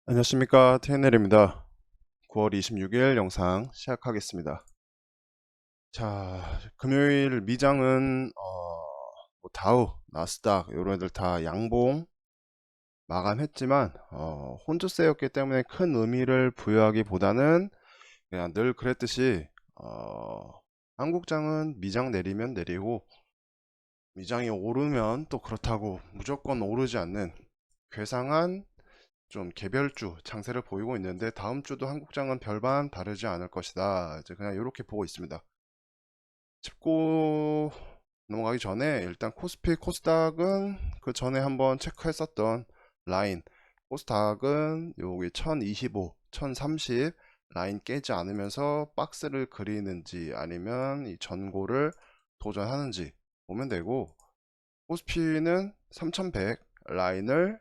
안녕하십니까, TNL입니다. 9월 26일 영상 시작하겠습니다. 자, 금요일 미장은 뭐 다우, 나스닥 이런 애들 다 양봉 마감했지만 혼조세였기 때문에 큰 의미를 부여하기보다는 그냥 늘 그랬듯이 한국장은 미장 내리면 내리고 미장이 오르면 또 그렇다고 무조건 오르지 않는 괴상한 좀 개별주 장세를 보이고 있는데 다음 주도 한국장은 별반 다르지 않을 것이다. 이제 그냥 이렇게 보고 있습니다. 짚고 넘어가기 전에 일단 코스피, 코스닥은 그 전에 한번 체크했었던 라인. 코스닥은 여기 1025, 1030 라인 깨지 않으면서 박스를 그리는지 아니면 이 전고를 도전하는지 보면 되고, 코스피는 3100 라인을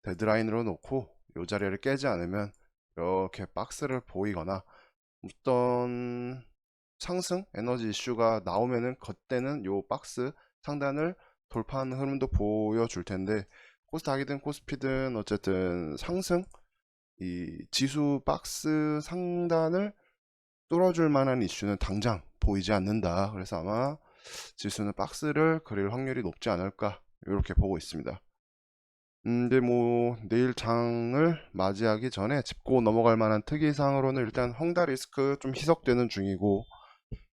데드라인으로 놓고 이 자리를 깨지 않으면 이렇게 박스를 보이거나 어떤 상승 에너지 이슈가 나오면은 그때는 요 박스 상단을 돌파하는 흐름도 보여줄 텐데, 코스닥이든 코스피든 어쨌든 상승 이 지수 박스 상단을 뚫어줄 만한 이슈는 당장 보이지 않는다. 그래서 아마 지수는 박스를 그릴 확률이 높지 않을까 이렇게 보고 있습니다. 근데 뭐 내일 장을 맞이하기 전에 짚고 넘어갈 만한 특이사항으로는 일단 헝다 리스크 좀 희석되는 중이고,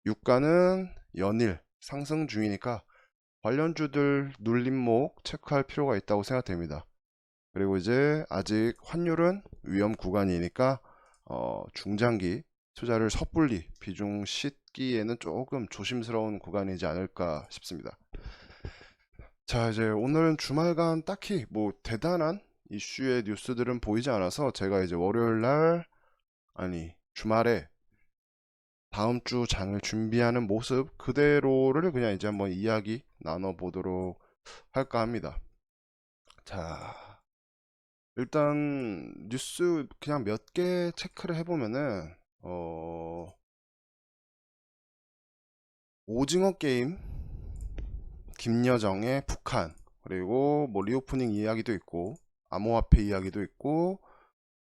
유가는 연일 상승 중이니까 관련주들 눌림목 체크할 필요가 있다고 생각됩니다. 그리고 이제 아직 환율은 위험 구간이니까 중장기 투자를 섣불리 비중 싣기에는 조금 조심스러운 구간이지 않을까 싶습니다. 자, 이제 오늘은 주말간 딱히 뭐 대단한 이슈의 뉴스들은 보이지 않아서 제가 이제 월요일 날, 아니, 주말에 다음 주 장을 준비하는 모습 그대로를 그냥 이제 한번 이야기 나눠보도록 할까 합니다. 자, 일단 뉴스 그냥 몇 개 체크를 해보면은, 오징어 게임, 김여정의 북한, 그리고 뭐 리오프닝 이야기도 있고, 암호화폐 이야기도 있고,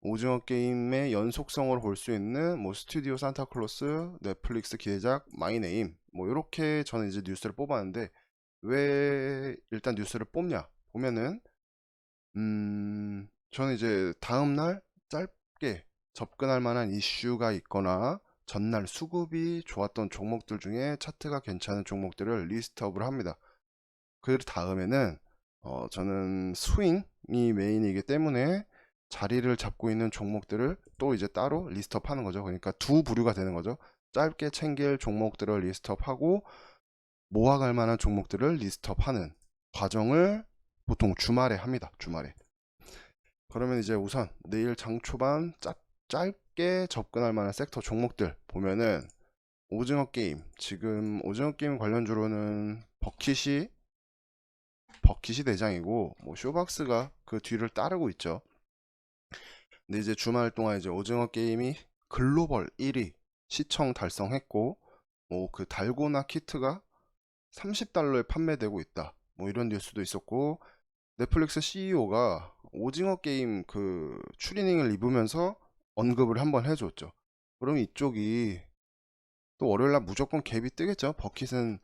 오징어 게임의 연속성으로 볼 수 있는 뭐 스튜디오 산타클로스, 넷플릭스 기대작 마이네임, 뭐 이렇게 저는 이제 뉴스를 뽑았는데, 왜 일단 뉴스를 뽑냐 보면은 저는 이제 다음날 짧게 접근할 만한 이슈가 있거나 전날 수급이 좋았던 종목들 중에 차트가 괜찮은 종목들을 리스트업을 합니다. 그 다음에는 저는 스윙이 메인이기 때문에 자리를 잡고 있는 종목들을 또 이제 따로 리스트업 하는 거죠. 그러니까 두 부류가 되는 거죠. 짧게 챙길 종목들을 리스트업 하고 모아갈 만한 종목들을 리스트업 하는 과정을 보통 주말에 합니다. 주말에. 그러면 이제 우선 내일 장 초반 짧게 접근할 만한 섹터 종목들 보면은, 오징어 게임, 지금 오징어 게임 관련주로는 버킷이 대장이고 뭐 쇼박스가 그 뒤를 따르고 있죠. 근데 이제 주말 동안 이제 오징어 게임이 글로벌 1위 시청 달성했고, 뭐 그 달고나 키트가 30달러에 판매되고 있다, 뭐 이런 뉴스도 있었고, 넷플릭스 CEO가 오징어 게임 그 추리닝을 입으면서 언급을 한번 해줬죠. 그럼 이쪽이 또 월요일날 무조건 갭이 뜨겠죠. 버킷은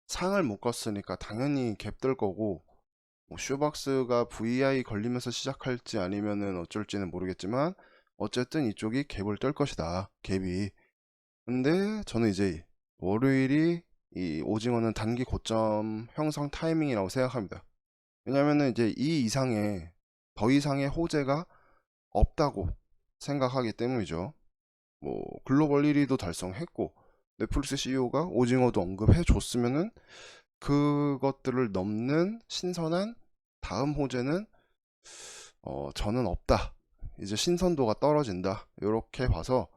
상을 묶었으니까 당연히 갭 뜰 거고, 뭐 쇼박스가 VI 걸리면서 시작할지 아니면은 어쩔지는 모르겠지만 어쨌든 이쪽이 갭을 뜰 것이다, 갭이. 근데 저는 이제 월요일이 이 오징어는 단기 고점 형성 타이밍이라고 생각합니다. 왜냐면은 이제 이 이상의 더 이상의 호재가 없다고 생각하기 때문이죠. 뭐 글로벌 1위도 달성했고 넷플릭스 CEO가 오징어도 언급해 줬으면은 그것들을 넘는 신선한 다음 호재는 저는 없다. 이제 신선도가 떨어진다. 이렇게 봐서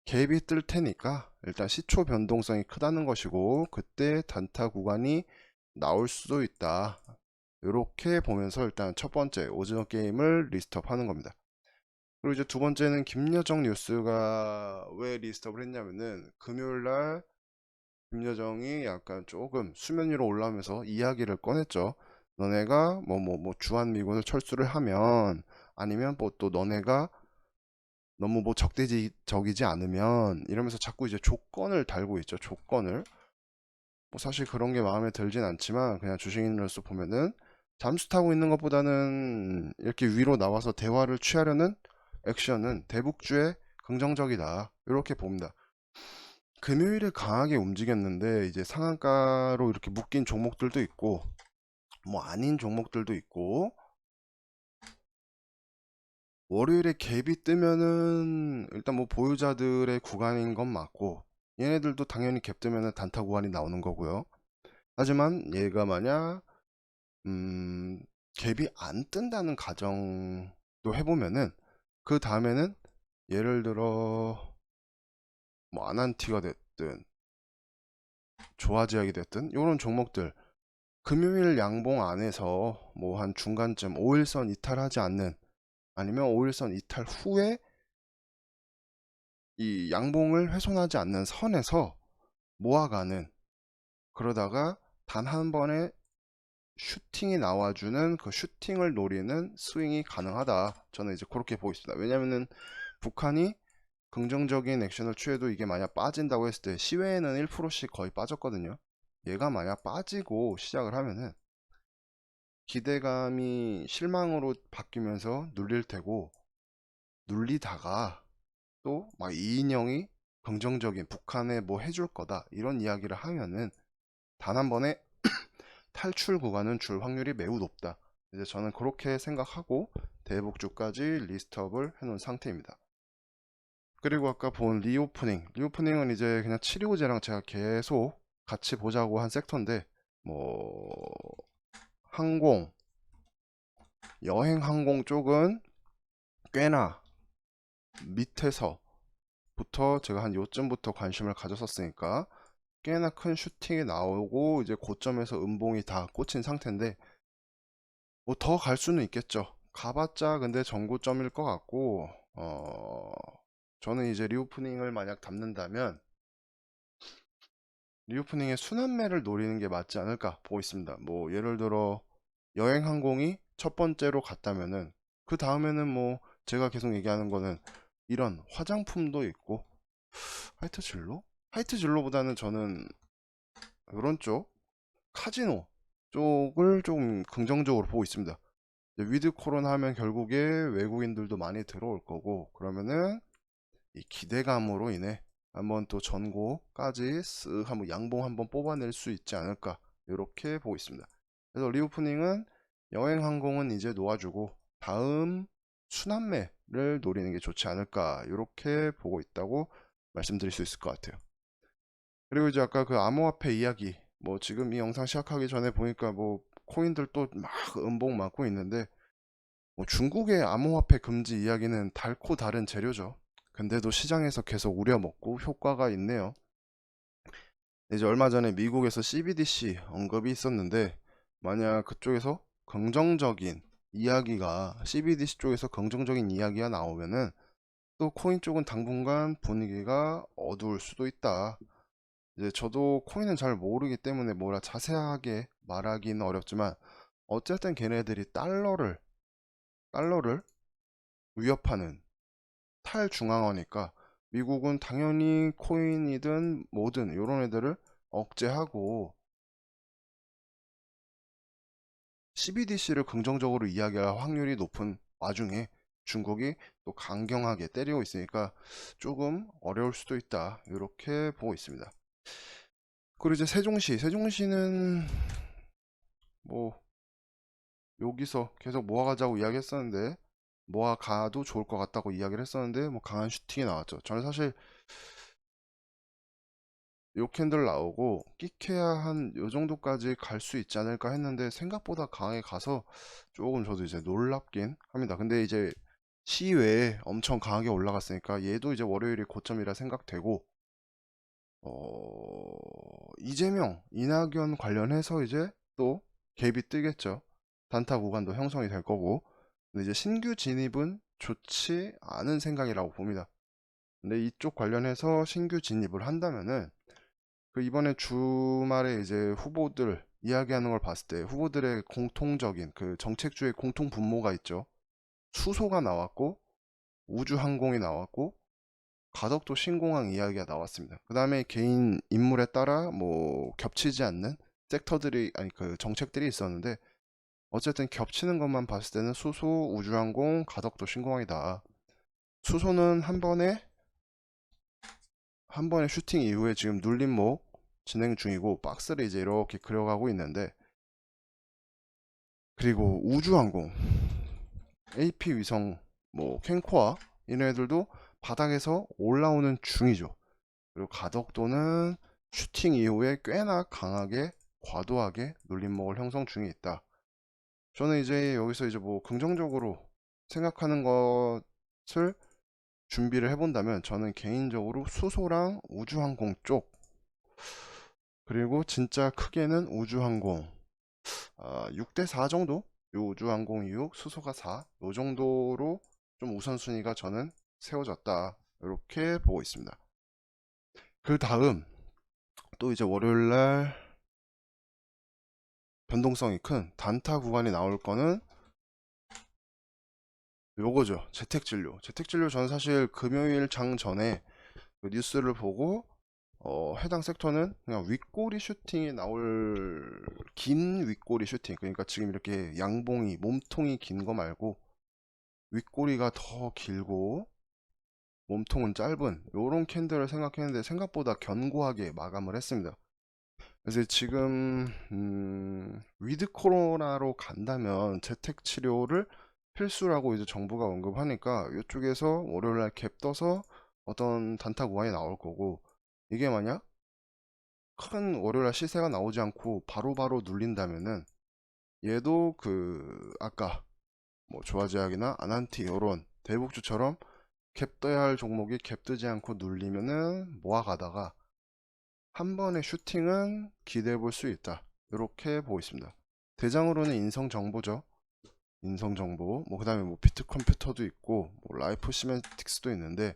갭이 뜰 테니까 일단 시초 변동성이 크다는 것이고 그때 단타 구간이 나올 수도 있다. 이렇게 보면서 일단 첫 번째 오징어 게임을 리스트업 하는 겁니다. 그리고 이제 두 번째는 김여정 뉴스가 왜 리스트업을 했냐면은, 금요일날 김여정이 약간 조금 수면 위로 올라오면서 이야기를 꺼냈죠. 너네가 뭐 주한미군을 철수를 하면, 아니면 뭐 또 너네가 너무 뭐 적대적이지 않으면 이러면서 자꾸 이제 조건을 달고 있죠. 조건을. 뭐 사실 그런 게 마음에 들진 않지만 그냥 주식인으로서 보면은 잠수 타고 있는 것보다는 이렇게 위로 나와서 대화를 취하려는 액션은 대북주에 긍정적이다. 이렇게 봅니다. 금요일에 강하게 움직였는데 이제 상한가로 이렇게 묶인 종목들도 있고 뭐 아닌 종목들도 있고 월요일에 갭이 뜨면은 일단 뭐 보유자들의 구간인 건 맞고 얘네들도 당연히 갭 뜨면은 단타 구간이 나오는 거고요. 하지만 얘가 만약 갭이 안 뜬다는 가정도 해보면은 그 다음에는 예를 들어 뭐 아난티가 됐든 조화제약이 됐든 이런 종목들 금요일 양봉 안에서 뭐 한 중간쯤 5일선 이탈하지 않는 아니면 5일선 이탈 후에 이 양봉을 훼손하지 않는 선에서 모아가는 그러다가 단 한 번에 슈팅이 나와주는 그 슈팅을 노리는 스윙이 가능하다. 저는 이제 그렇게 보고 있습니다. 왜냐면은 북한이 긍정적인 액션을 취해도 이게 만약 빠진다고 했을 때 시외에는 1%씩 거의 빠졌거든요. 얘가 만약 빠지고 시작을 하면은 기대감이 실망으로 바뀌면서 눌릴 테고 눌리다가 또 막 이인영이 긍정적인 북한에 뭐 해줄 거다 이런 이야기를 하면은 단 한 번에 탈출 구간은 줄 확률이 매우 높다. 이제 저는 그렇게 생각하고 대북주까지 리스트업을 해놓은 상태입니다. 그리고 아까 본 리오프닝은 이제 그냥 725제랑 제가 계속 같이 보자고 한 섹터인데 뭐 항공, 여행 항공 쪽은 꽤나 밑에서부터 제가 한 요쯤부터 관심을 가졌었으니까 꽤나 큰 슈팅이 나오고 이제 고점에서 음봉이 다 꽂힌 상태인데 뭐 더 갈 수는 있겠죠. 가봤자 근데 전고점일 것 같고 저는 이제 리오프닝을 만약 담는다면 리오프닝의 순환매를 노리는 게 맞지 않을까 보고 있습니다. 뭐 예를 들어 여행항공이 첫 번째로 갔다면은 그 다음에는 뭐 제가 계속 얘기하는 거는 이런 화장품도 있고 하이트진로보다는 저는 그런 쪽 카지노 쪽을 좀 긍정적으로 보고 있습니다. 위드 코로나 하면 결국에 외국인들도 많이 들어올 거고 그러면은 이 기대감으로 인해 한번 또 전고까지 쓱 한번 양봉 한번 뽑아낼 수 있지 않을까 이렇게 보고 있습니다. 그래서 리오프닝은 여행항공은 이제 놓아주고 다음 순환매를 노리는 게 좋지 않을까 이렇게 보고 있다고 말씀드릴 수 있을 것 같아요. 그리고 이제 아까 그 암호화폐 이야기 뭐 지금 이 영상 시작하기 전에 보니까 뭐 코인들 또 막 음봉 맞고 있는데 뭐 중국의 암호화폐 금지 이야기는 달코 다른 재료죠. 근데도 시장에서 계속 우려먹고 효과가 있네요. 이제 얼마 전에 미국에서 CBDC 언급이 있었는데 만약 그쪽에서 긍정적인 이야기가 CBDC 쪽에서 긍정적인 이야기가 나오면은 또 코인 쪽은 당분간 분위기가 어두울 수도 있다. 이제 저도 코인은 잘 모르기 때문에 뭐라 자세하게 말하기는 어렵지만 어쨌든 걔네들이 달러를 위협하는 탈중앙화니까 미국은 당연히 코인이든 뭐든 이런 애들을 억제하고 CBDC를 긍정적으로 이야기할 확률이 높은 와중에 중국이 또 강경하게 때리고 있으니까 조금 어려울 수도 있다 이렇게 보고 있습니다. 그리고 이제 세종시는 뭐 여기서 계속 모아가자고 이야기했었는데 모아가도 좋을 것 같다고 이야기를 했었는데 뭐 강한 슈팅이 나왔죠. 저는 사실 요 캔들 나오고 끼케야 한 요 정도까지 갈 수 있지 않을까 했는데 생각보다 강하게 가서 조금 저도 이제 놀랍긴 합니다. 근데 이제 시외에 엄청 강하게 올라갔으니까 얘도 이제 월요일이 고점이라 생각되고 이낙연 관련해서 이제 또 갭이 뜨겠죠. 단타 구간도 형성이 될 거고 근데 이제 신규 진입은 좋지 않은 생각이라고 봅니다. 근데 이쪽 관련해서 신규 진입을 한다면은 그 이번에 주말에 이제 후보들 이야기하는 걸 봤을 때 후보들의 공통적인 그 정책주의 공통 분모가 있죠. 수소가 나왔고 우주항공이 나왔고 가덕도 신공항 이야기가 나왔습니다. 그 다음에 개인 인물에 따라 뭐 겹치지 않는 섹터들이 아니 그 정책들이 있었는데 어쨌든 겹치는 것만 봤을 때는 수소, 우주항공, 가덕도 신공항이다. 수소는 한 번에 슈팅 이후에 지금 눌림목 진행 중이고 박스를 이제 이렇게 그려가고 있는데, 그리고 우주항공 AP 위성 뭐 캔코아 이네들도 바닥에서 올라오는 중이죠. 그리고 가덕도는 슈팅 이후에 꽤나 강하게 과도하게 눌림목을 형성 중에 있다. 저는 이제 여기서 이제 뭐 긍정적으로 생각하는 것을 준비를 해본다면 저는 개인적으로 수소랑 우주항공 쪽, 그리고 진짜 크게는 우주항공 6대4 정도? 요 우주항공 6, 수소가 4, 요 정도로 좀 우선순위가 저는 세워졌다, 이렇게 보고 있습니다. 그 다음 또 이제 월요일날 변동성이 큰 단타 구간이 나올 거는 요거죠. 재택진료 저는 사실 금요일 장 전에 그 뉴스를 보고 해당 섹터는 그냥 윗꼬리 슈팅이 나올, 긴 윗꼬리 슈팅, 그러니까 지금 이렇게 양봉이 몸통이 긴 거 말고 윗꼬리가 더 길고 몸통은 짧은 요런 캔들을 생각했는데 생각보다 견고하게 마감을 했습니다. 그래서 지금 위드 코로나로 간다면 재택 치료를 필수라고 이제 정부가 언급하니까 이쪽에서 월요일날 갭 떠서 어떤 단타 구간이 나올 거고, 이게 만약 큰 월요일날 시세가 나오지 않고 바로바로 눌린다면은 얘도 그 아까 뭐 조화제약이나 아난티 요런 대북주처럼 갭 떠야 할 종목이 갭 뜨지 않고 눌리면은 모아가다가 한 번의 슈팅은 기대해 볼 수 있다, 이렇게 보고 있습니다. 대장으로는 인성정보죠. 인성정보 뭐 그 다음에 뭐 비트컴퓨터도 있고 뭐 라이프 시멘틱스도 있는데,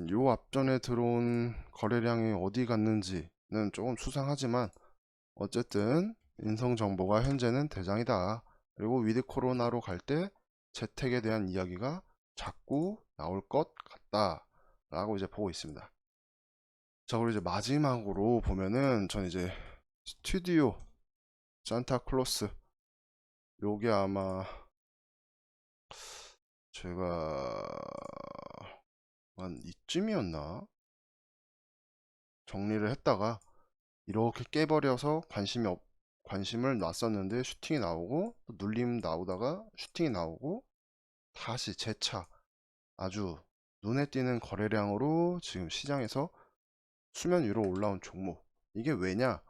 요 앞전에 들어온 거래량이 어디 갔는지는 조금 수상하지만 어쨌든 인성정보가 현재는 대장이다. 그리고 위드 코로나로 갈 때 재택에 대한 이야기가 자꾸 나올 것 같다 라고 이제 보고 있습니다. 자, 그리고 이제 마지막으로 보면은 전 이제 스튜디오 산타클로스, 요게 아마 제가 한 이쯤이었나 정리를 했다가 이렇게 깨버려서 관심을 놨었는데 슈팅이 나오고 또 눌림 나오다가 슈팅이 나오고 다시 재차 아주 눈에 띄는 거래량으로 지금 시장에서 수면 위로 올라온 종목. 이게 왜냐?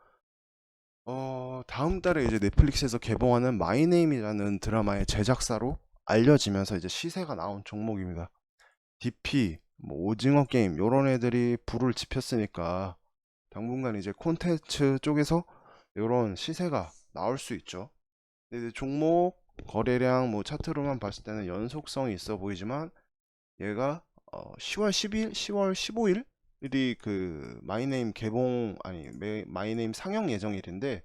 다음 달에 이제 넷플릭스에서 개봉하는 마이네임이라는 드라마의 제작사로 알려지면서 이제 시세가 나온 종목입니다. DP, 뭐 오징어 게임 요런 애들이 불을 지폈으니까 당분간 이제 콘텐츠 쪽에서 요런 시세가 나올 수 있죠. 근데 이제 종목 거래량 뭐 차트로만 봤을 때는 연속성이 있어 보이지만 얘가 10월 10일, 10월 15일이 그 마이네임 개봉 아니 마이네임 상영 예정일인데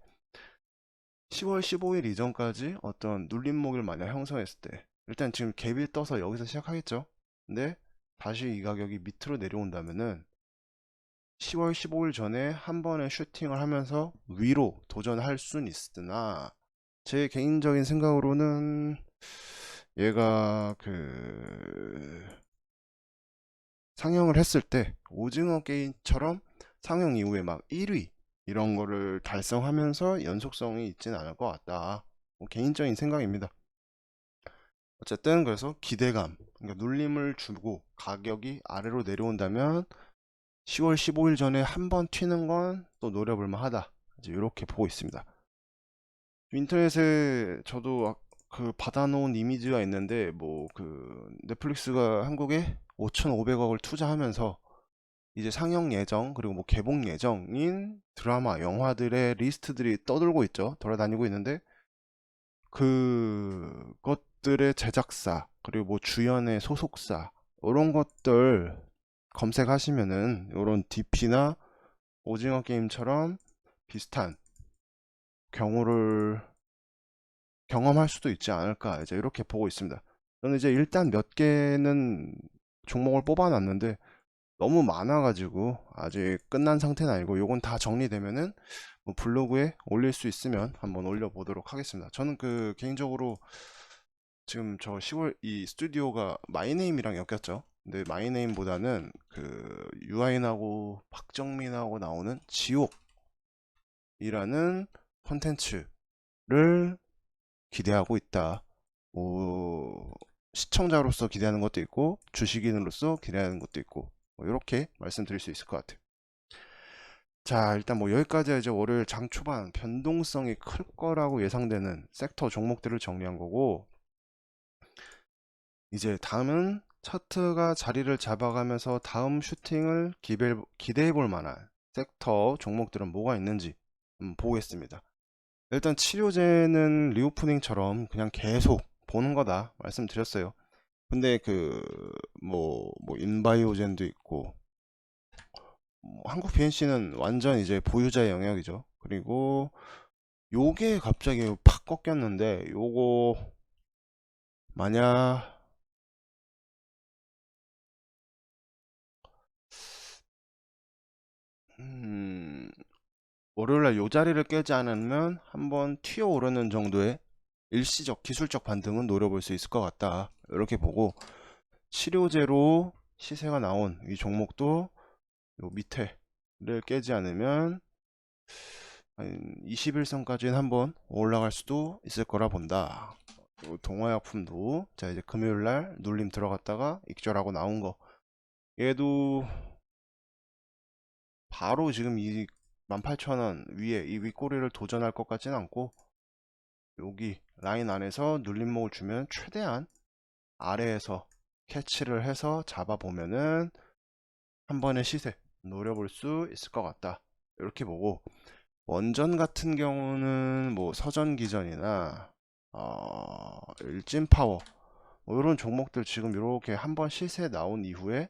10월 15일 이전까지 어떤 눌림목을 만약 형성했을 때 일단 지금 갭이 떠서 여기서 시작하겠죠. 근데 다시 이 가격이 밑으로 내려온다면은 10월 15일 전에 한 번의 슈팅을 하면서 위로 도전할 수는 있으나 제 개인적인 생각으로는 얘가 그 상영을 했을 때 오징어 게임처럼 상영 이후에 막 1위 이런 거를 달성하면서 연속성이 있진 않을 것 같다. 뭐 개인적인 생각입니다. 어쨌든 그래서 기대감, 그러니까 눌림을 주고 가격이 아래로 내려온다면 10월 15일 전에 한 번 튀는 건 또 노려볼 만하다. 이제 이렇게 보고 있습니다. 인터넷에 저도 그 받아놓은 이미지가 있는데 뭐 그 넷플릭스가 한국에 5,500억을 투자하면서 이제 상영 예정 그리고 뭐 개봉 예정인 드라마, 영화들의 리스트들이 떠돌고 있죠. 돌아다니고 있는데 그것들의 제작사 그리고 뭐 주연의 소속사 이런 것들 검색하시면은 이런 DP나 오징어 게임처럼 비슷한 경우를 경험할 수도 있지 않을까 이제 이렇게 보고 있습니다. 저는 이제 일단 몇 개는 종목을 뽑아놨는데 너무 많아가지고 아직 끝난 상태는 아니고 요건 다 정리되면은 뭐 블로그에 올릴 수 있으면 한번 올려보도록 하겠습니다. 저는 그 개인적으로 지금 저 10월 이 스튜디오가 마이네임이랑 엮였죠. 근데 마이네임보다는 그 유아인하고 박정민하고 나오는 지옥이라는 컨텐츠를 기대하고 있다. 뭐 시청자로서 기대하는 것도 있고 주식인으로서 기대하는 것도 있고 뭐 이렇게 말씀드릴 수 있을 것 같아요. 자, 일단 뭐 여기까지 이제 월요일 장 초반 변동성이 클 거라고 예상되는 섹터 종목들을 정리한 거고, 이제 다음은 차트가 자리를 잡아가면서 다음 슈팅을 기대해 볼 만한 섹터 종목들은 뭐가 있는지 보겠습니다. 일단 치료제는 리오프닝처럼 그냥 계속 보는 거다 말씀드렸어요. 근데 그 뭐 인바이오젠도 있고 한국 BNC는 완전 이제 보유자의 영역이죠. 그리고 요게 갑자기 팍 꺾였는데 요거 만약 월요일날 요 자리를 깨지 않으면 한번 튀어오르는 정도의 일시적 기술적 반등은 노려볼 수 있을 것 같다 이렇게 보고, 치료제로 시세가 나온 이 종목도 요 밑에를 깨지 않으면 한 21선까지는 한번 올라갈 수도 있을 거라 본다. 요 동화약품도 자 이제 금요일날 눌림 들어갔다가 익절하고 나온 거, 얘도 바로 지금 이 18,000원 위에 이 윗꼬리를 도전할 것 같진 않고, 여기 라인 안에서 눌림목을 주면 최대한 아래에서 캐치를 해서 잡아보면은 한 번의 시세 노려볼 수 있을 것 같다 이렇게 보고, 원전 같은 경우는 뭐 서전기전이나 일진파워 뭐 이런 종목들 지금 이렇게 한번 시세 나온 이후에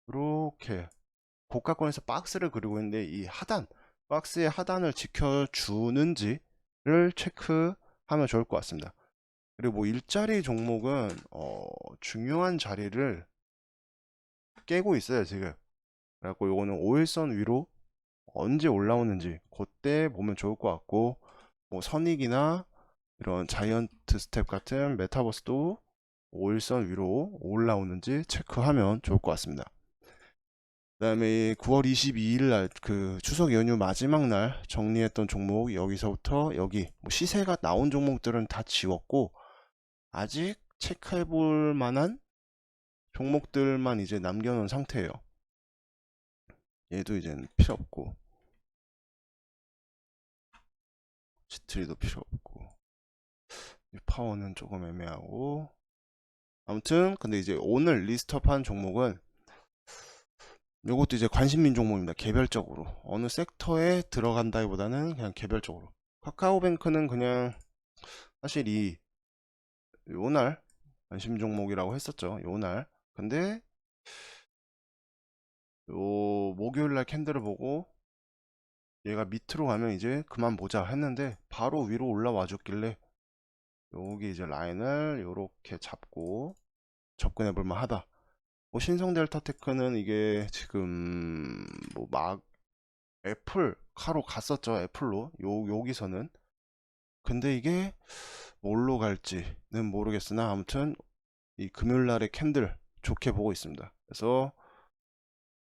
이렇게 고가권에서 박스를 그리고 있는데 이 하단 박스의 하단을 지켜주는지를 체크하면 좋을 것 같습니다. 그리고 뭐 일자리 종목은 중요한 자리를 깨고 있어요 지금. 그래갖고 요거는 5일선 위로 언제 올라오는지 그때 보면 좋을 것 같고, 뭐 선익이나 이런 자이언트 스텝 같은 메타버스도 5일선 위로 올라오는지 체크하면 좋을 것 같습니다. 그 다음에 9월 22일 날 그 추석 연휴 마지막 날 정리했던 종목, 여기서부터 여기 뭐 시세가 나온 종목들은 다 지웠고 아직 체크해 볼 만한 종목들만 이제 남겨놓은 상태예요. 얘도 이제는 필요 없고, 지트리도 필요 없고, 파워는 조금 애매하고, 아무튼 근데 이제 오늘 리스트업한 종목은 요것도 이제 관심민 종목입니다. 개별적으로 어느 섹터에 들어간다기보다는 그냥 개별적으로. 카카오뱅크는 그냥 사실 이 요날 관심 종목이라고 했었죠, 요날. 근데 요 목요일날 캔들을 보고 얘가 밑으로 가면 이제 그만 보자 했는데 바로 위로 올라와 줬길래 여기 이제 라인을 요렇게 잡고 접근해 볼 만하다. 뭐 신성델타테크는 이게 지금 뭐 막 애플 카로 갔었죠, 애플로 여기서는. 근데 이게 뭘로 갈지는 모르겠으나 아무튼 이 금요일날의 캔들 좋게 보고 있습니다. 그래서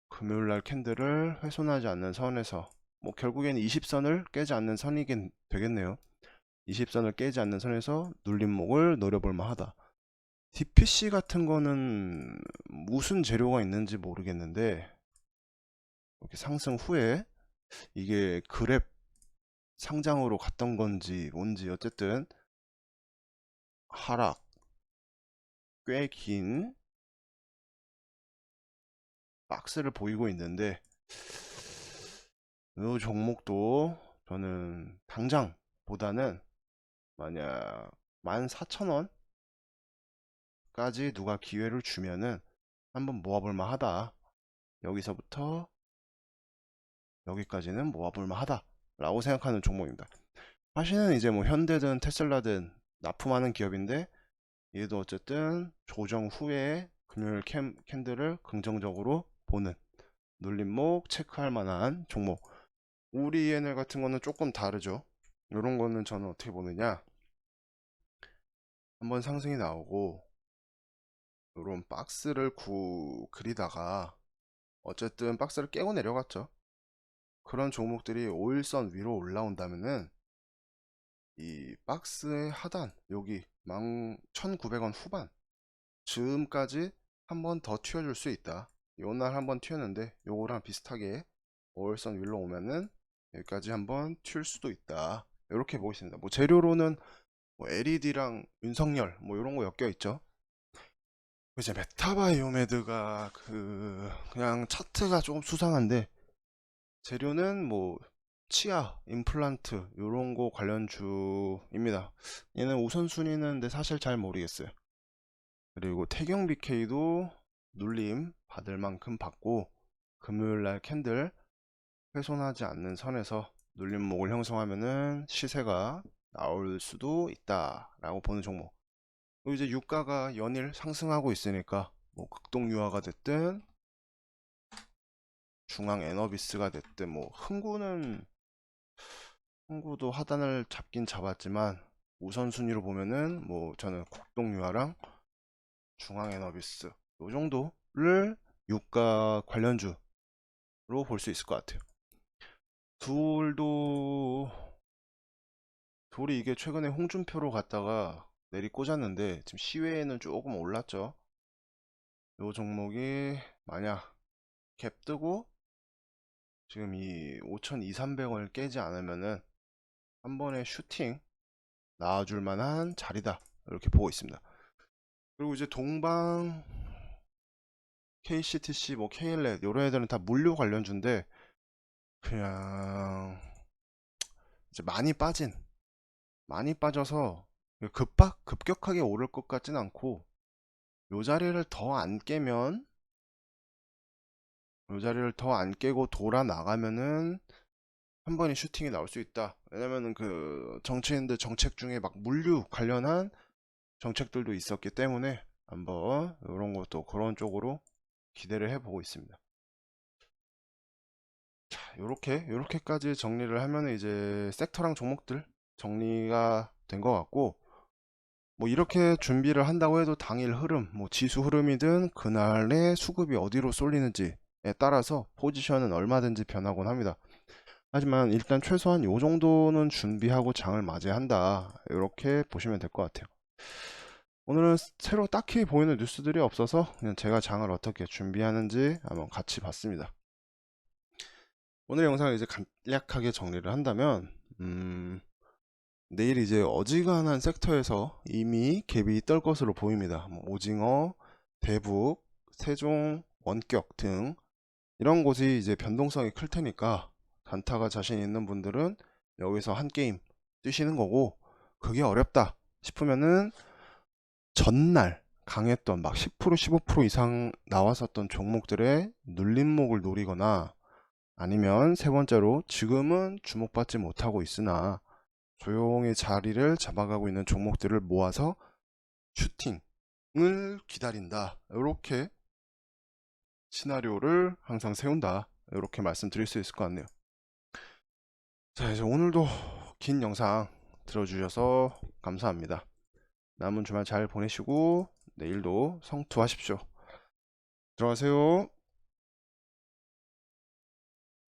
금요일날 캔들을 훼손하지 않는 선에서 뭐 결국엔 20선을 깨지 않는 선이긴 되겠네요. 20선을 깨지 않는 선에서 눌림목을 노려볼 만하다. DPC 같은 거는 무슨 재료가 있는지 모르겠는데 이렇게 상승 후에 이게 그랩 상장으로 갔던 건지 뭔지 어쨌든 하락 꽤 긴 박스를 보이고 있는데, 이 종목도 저는 당장보다는 만약 14,000원까지 누가 기회를 주면은 한번 모아볼 만하다. 여기서부터 여기까지는 모아볼 만하다 라고 생각하는 종목입니다. 사실은 이제 뭐 현대든 테슬라든 납품하는 기업인데 얘도 어쨌든 조정 후에 금요일 캔들을 긍정적으로 보는 눌림목 체크할 만한 종목. 우리 ENL 같은 거는 조금 다르죠. 이런 거는 저는 어떻게 보느냐, 한번 상승이 나오고 이런 박스를 그리다가 어쨌든 박스를 깨고 내려갔죠. 그런 종목들이 5일선 위로 올라온다면은 이 박스의 하단 여기 11,900원 후반 즈음까지 한 번 더 튀어줄 수 있다. 요날 한번 튀었는데 요거랑 비슷하게 5일선 위로 오면은 여기까지 한번 튈 수도 있다. 이렇게 보고 있습니다. 뭐 재료로는 뭐 LED랑 윤석열 뭐 이런 거 엮여 있죠. 이제 메타바이오메드가 그냥 차트가 조금 수상한데 재료는 뭐 치아, 임플란트 요런 거 관련주입니다. 얘는 우선순위는 근데 사실 잘 모르겠어요. 그리고 태경 BK도 눌림 받을 만큼 받고 금요일날 캔들 훼손하지 않는 선에서 눌림목을 형성하면은 시세가 나올 수도 있다 라고 보는 종목. 그리고 이제 유가가 연일 상승하고 있으니까 뭐 극동유화가 됐든 중앙 에너비스가 됐든 뭐 흥구도 하단을 잡긴 잡았지만 우선순위로 보면은 뭐 저는 극동유화랑 중앙 에너비스 요 정도를 유가 관련주로 볼 수 있을 것 같아요. 돌이 이게 최근에 홍준표로 갔다가 내리 꽂았는데 지금 시외에는 조금 올랐죠. 요 종목이 만약 갭 뜨고 지금 이 5,200~300원을 깨지 않으면은 한 번에 슈팅 나와줄 만한 자리다 이렇게 보고 있습니다. 그리고 이제 동방, KCTC, 뭐 KL렛 이런 애들은 다 물류 관련주인데 그냥 이제 많이 빠져서 급격하게 오를 것 같진 않고 요 자리를 더 안 깨면 요 자리를 더 안 깨고 돌아 나가면은 한 번에 슈팅이 나올 수 있다. 왜냐면은 그 정치인들 정책 중에 막 물류 관련한 정책들도 있었기 때문에 한번 이런 것도 그런 쪽으로 기대를 해보고 있습니다. 자, 요렇게까지 정리를 하면 이제 섹터랑 종목들 정리가 된 것 같고, 뭐 이렇게 준비를 한다고 해도 당일 흐름, 뭐 지수 흐름이든 그날의 수급이 어디로 쏠리는지에 따라서 포지션은 얼마든지 변하곤 합니다. 하지만 일단 최소한 요 정도는 준비하고 장을 맞이한다. 이렇게 보시면 될 것 같아요. 오늘은 새로 딱히 보이는 뉴스들이 없어서 그냥 제가 장을 어떻게 준비하는지 한번 같이 봤습니다. 오늘 영상을 이제 간략하게 정리를 한다면 내일 이제 어지간한 섹터에서 이미 갭이 뜰 것으로 보입니다. 뭐 오징어, 대북, 세종, 원격 등 이런 곳이 이제 변동성이 클 테니까 단타가 자신 있는 분들은 여기서 한 게임 뛰시는 거고, 그게 어렵다 싶으면은 전날 강했던 막 10% 15% 이상 나왔었던 종목들의 눌림목을 노리거나, 아니면 세 번째로 지금은 주목받지 못하고 있으나 조용히 자리를 잡아가고 있는 종목들을 모아서 슈팅을 기다린다. 이렇게 시나리오를 항상 세운다. 이렇게 말씀드릴 수 있을 것 같네요. 자, 이제 오늘도 긴 영상 들어주셔서 감사합니다. 남은 주말 잘 보내시고 내일도 성투하십시오. 들어가세요.